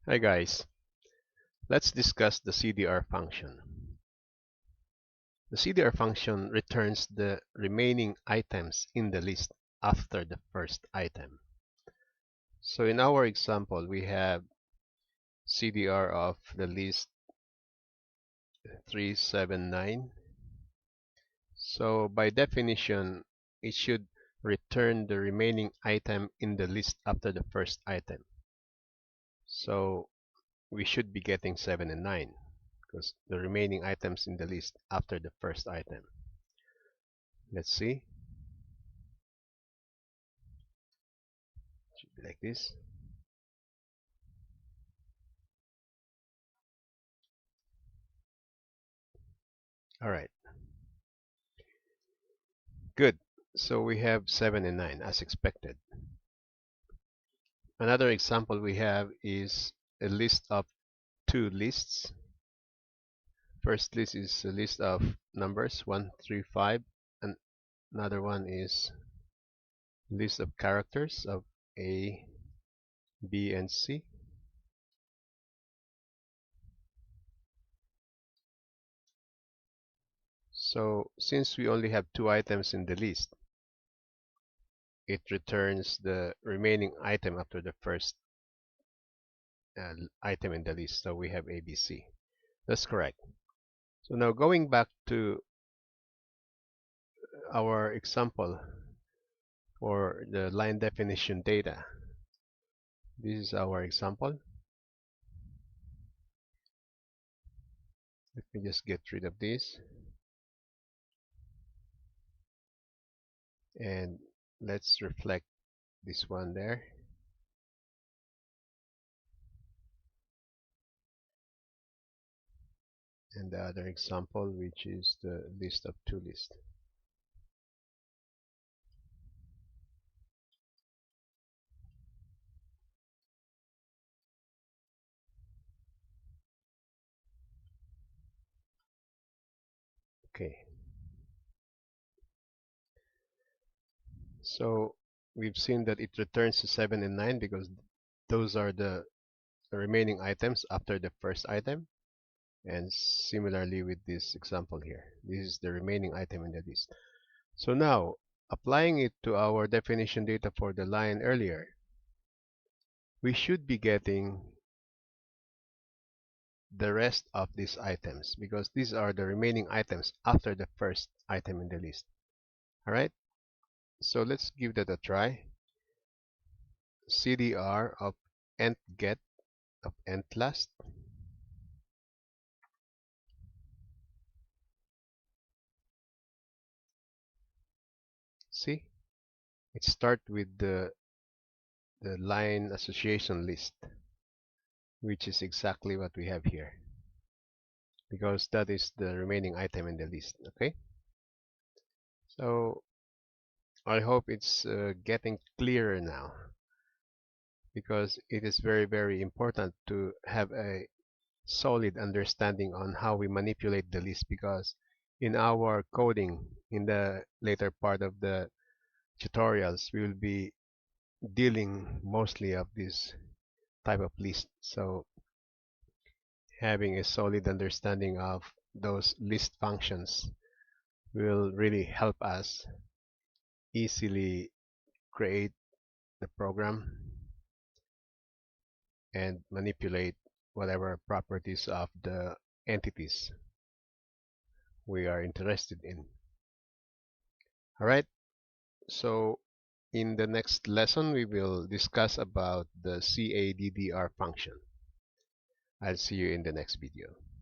Hi guys, let's discuss the CDR function. The CDR function returns the remaining items in the list after the first item. So in our example, we have CDR of the list 379. So by definition, it should return the remaining item in the list after the first item. So we should be getting 7 and 9 because the remaining items in the list after the first item. Let's see. It should be like this. All right, good. So we have 7 and 9 as expected. Another example we have is a list of two lists. First list is a list of numbers 1 through 5, and another one is list of characters of A, B, and C. So since we only have two items in the list, it returns the remaining item after the first item in the list. So we have A, B, C. That's correct. So now going back to our example for the line definition data. This is our example. Let me just get rid of this. And let's reflect this one there. And the other example, which is the list of two lists. Okay. So we've seen that it returns to 7 and 9 because those are the remaining items after the first item. And similarly with this example here, this is the remaining item in the list. So now, applying it to our definition data for the line earlier, we should be getting the rest of these items because these are the remaining items after the first item in the list. All right, so let's give that a try. CDR of nth get of nth last. See, it starts with the line association list, which is exactly what we have here because that is the remaining item in the list. Okay, so I hope it's getting clearer now because it is very, very important to have a solid understanding on how we manipulate the list because in our coding in the later part of the tutorials we will be dealing mostly of this type of list. So having a solid understanding of those list functions will really help us easily create the program and manipulate whatever properties of the entities we are interested in. All right, so in the next lesson we will discuss about the CADDR function. I'll see you in the next video.